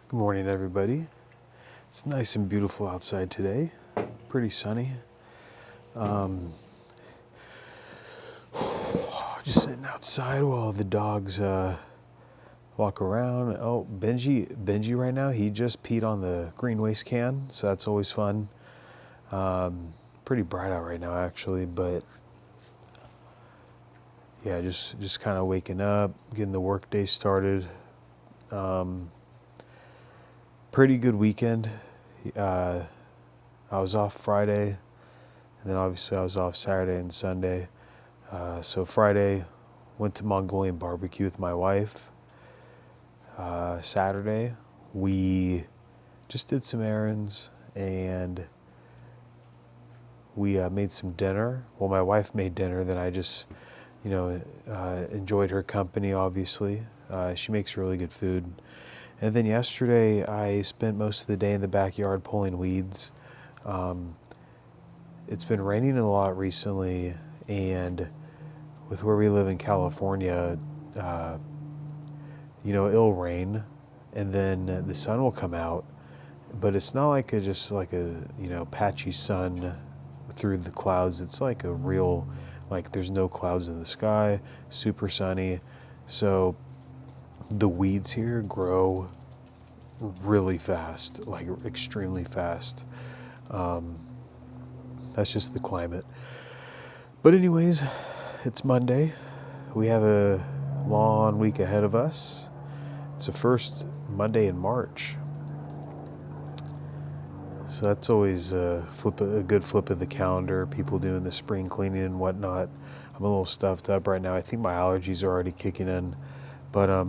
Good morning, everybody. It's nice and beautiful outside today. Pretty sunny. Just sitting outside while the dogs walk around. Oh, Benji right now, he just peed on the green waste can, so that's always fun. Pretty bright out right now, actually, but yeah, just kind of waking up, getting the workday started. Pretty good weekend. I was off Friday, and then obviously I was off Saturday and Sunday. So Friday, went to Mongolian barbecue with my wife. Saturday, we just did some errands and we made some dinner. Well, my wife made dinner, then I just, enjoyed her company, obviously. She makes really good food. And then yesterday, I spent most of the day in the backyard pulling weeds. It's been raining a lot recently, and with where we live in California, it'll rain and then the sun will come out, but it's not like just like a patchy sun through the clouds. It's like a real, like there's no clouds in the sky, super sunny. So the weeds here grow really fast, like extremely fast. That's just the climate. But anyways, it's Monday. We have a long week ahead of us. It's the first Monday in March. So that's always a good flip of the calendar, people doing the spring cleaning and whatnot. I'm a little stuffed up right now. I think my allergies are already kicking in. But I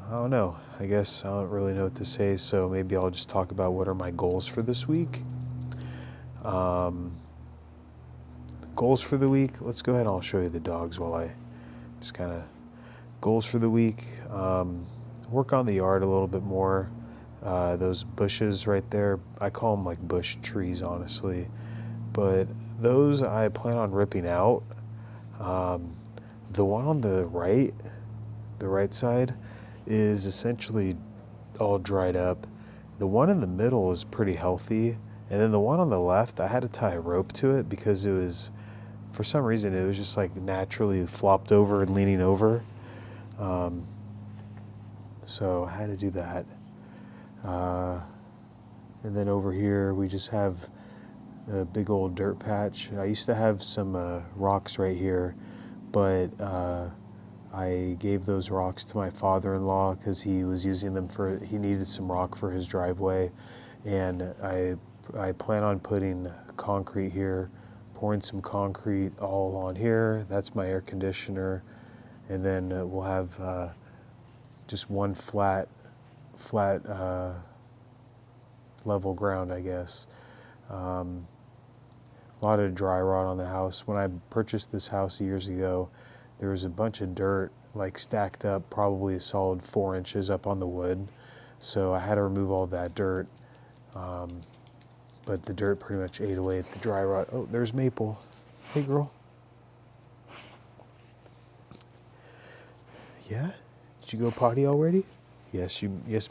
don't know. I guess I don't really know what to say, so maybe I'll just talk about what are my goals for this week. Goals for the week. Let's go ahead and I'll show you the dogs while I just kind of... Goals for the week. Work on the yard a little bit more. Those bushes right there, I call them like bush trees, honestly. But those I plan on ripping out. The one on the right side, is essentially all dried up. The one in the middle is pretty healthy. And then the one on the left, I had to tie a rope to it because it was, for some reason, it was just like naturally flopped over and leaning over. So I had to do that. And then over here, we just have a big old dirt patch. I used to have some rocks right here, but I gave those rocks to my father-in-law because he was using them he needed some rock for his driveway. And I plan on putting concrete here, pouring some concrete all on here. That's my air conditioner. And then we'll have just one flat level ground, I guess. A lot of dry rot on the house. When I purchased this house years ago, there was a bunch of dirt like stacked up, probably a solid 4 inches up on the wood. So I had to remove all that dirt. But the dirt pretty much ate away at the dry rot. Oh, there's Maple. Hey, girl. Yeah? Did you go potty already? Yes,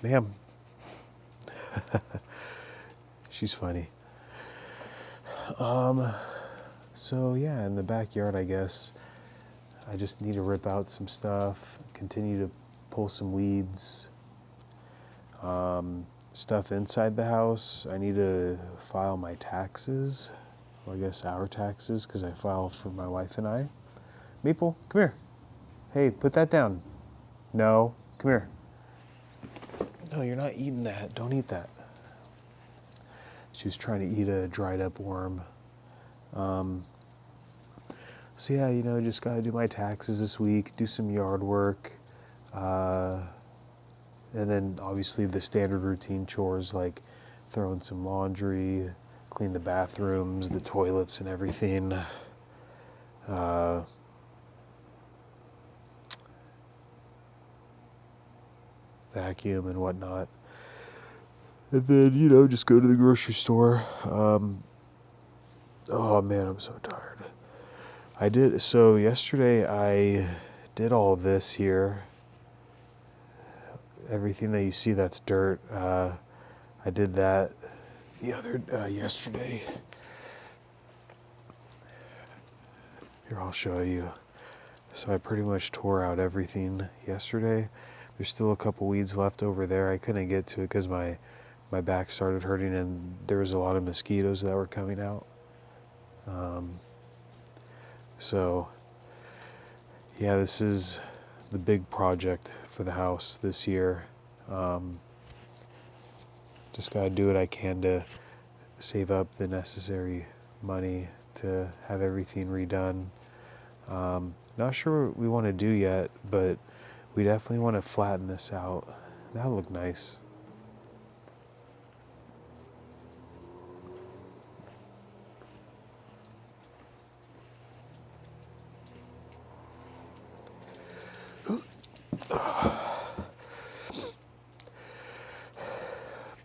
ma'am. She's funny. So yeah, in the backyard, I guess, I just need to rip out some stuff, continue to pull some weeds. Stuff inside the house, I need to file my taxes. Well, I guess our taxes, because I file for my wife and I. Maple, come here. Hey, put that down. No, come here. No, you're not eating that. Don't eat that. She was trying to eat a dried up worm. So yeah, just gotta do my taxes this week, do some yard work, and then obviously the standard routine chores like throwing some laundry, clean the bathrooms, the toilets and everything. Vacuum and whatnot. And then, just go to the grocery store. Oh man, I'm so tired. So yesterday I did all this here. everything that you see that's dirt. I did that yesterday. Here, I'll show you. So I pretty much tore out everything yesterday. There's still a couple weeds left over there. I couldn't get to it because my back started hurting and there was a lot of mosquitoes that were coming out. So yeah, this is the big project for the house this year. Just gotta do what I can to save up the necessary money to have everything redone. Not sure what we want to do yet, but we definitely want to flatten this out. That'll look nice.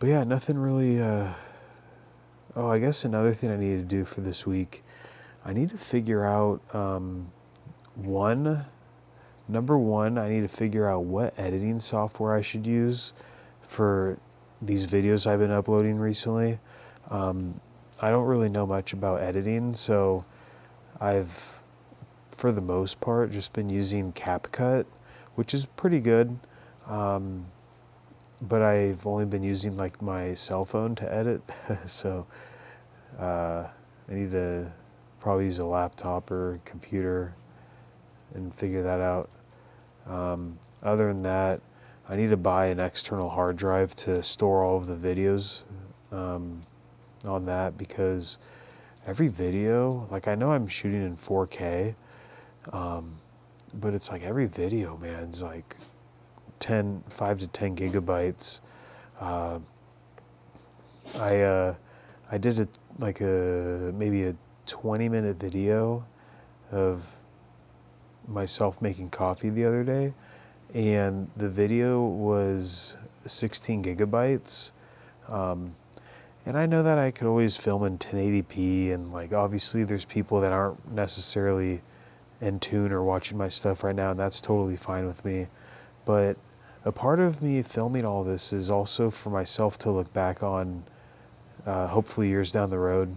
But yeah, nothing really. Oh, I guess another thing I need to do for this week, I need to figure out number one, I need to figure out what editing software I should use for these videos I've been uploading recently. I don't really know much about editing, so I've, for the most part, just been using CapCut, which is pretty good. But I've only been using like my cell phone to edit, so I need to probably use a laptop or computer and figure that out. Other than that, I need to buy an external hard drive to store all of the videos on that, because every video, like I know I'm shooting in 4K, but it's like every video, man, it's like 5 to 10 gigabytes. I did maybe a 20-minute video of myself making coffee the other day, and the video was 16 gigabytes. And I know that I could always film in 1080p, and like obviously there's people that aren't necessarily in tune or watching my stuff right now, and that's totally fine with me. But a part of me filming all this is also for myself to look back on, hopefully years down the road,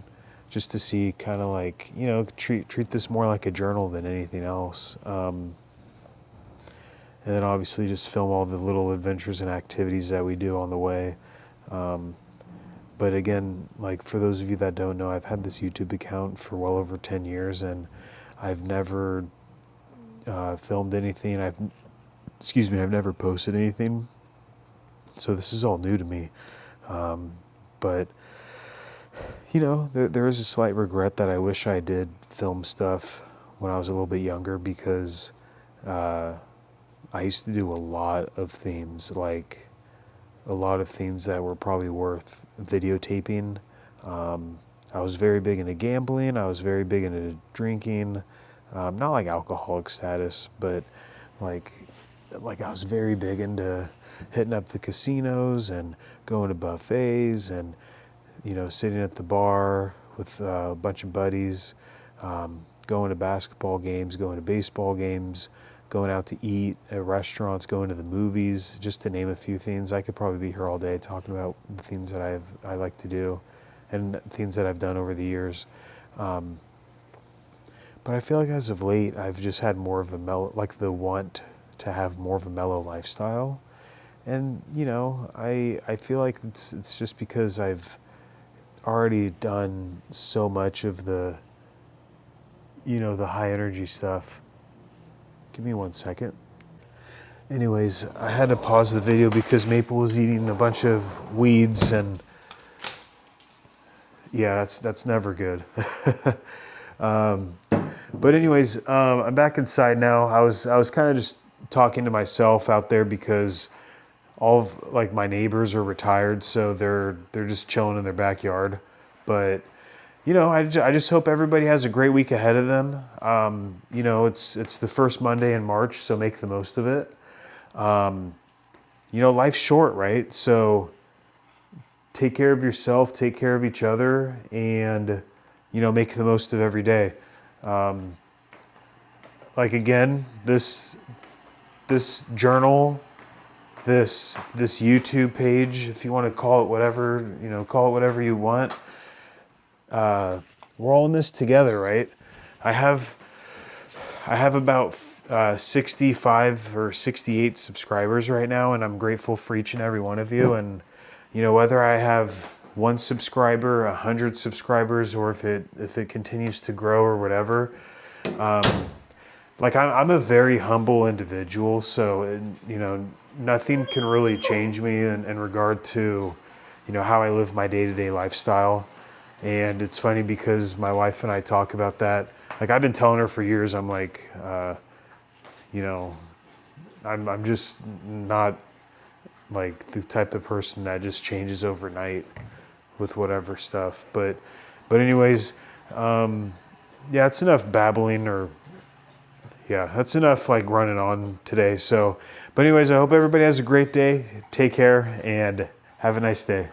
just to see kind of like, treat this more like a journal than anything else. And then obviously just film all the little adventures and activities that we do on the way. But again, like for those of you that don't know, I've had this YouTube account for well over 10 years, and I've never filmed anything. I've never posted anything. So this is all new to me. But there is a slight regret that I wish I did film stuff when I was a little bit younger, because I used to do a lot of things that were probably worth videotaping. I was very big into gambling. I was very big into drinking. Not like alcoholic status, but like I was very big into hitting up the casinos and going to buffets and, sitting at the bar with a bunch of buddies, going to basketball games, going to baseball games, going out to eat at restaurants, going to the movies, just to name a few things. I could probably be here all day talking about the things that I like to do and things that I've done over the years. But I feel like as of late, I've just had more of the want to have more of a mellow lifestyle. And, I feel like it's just because I've already done so much of the high energy stuff. Give me 1 second. Anyways, I had to pause the video because Maple was eating a bunch of weeds, and yeah, that's never good. But anyways, I'm back inside now. I was kind of just talking to myself out there because all of like my neighbors are retired, so they're just chilling in their backyard. But I just hope everybody has a great week ahead of them. It's the first Monday in March, so make the most of it. Life's short, right? So take care of yourself, take care of each other, and make the most of every day. Again, this journal this YouTube page, if you want to call it whatever, call it whatever you want. We're all in this together, right? I have about 65 or 68 subscribers right now, and I'm grateful for each and every one of you. And whether I have 1 subscriber, 100 subscribers, or if it continues to grow or whatever, like I'm a very humble individual, so nothing can really change me in regard to how I live my day-to-day lifestyle. And it's funny because my wife and I talk about that. Like, I've been telling her for years, I'm like, I'm just not like the type of person that just changes overnight with whatever stuff. But anyways, yeah, it's enough babbling, or yeah, that's enough like running on today. So, but anyways, I hope everybody has a great day. Take care and have a nice day.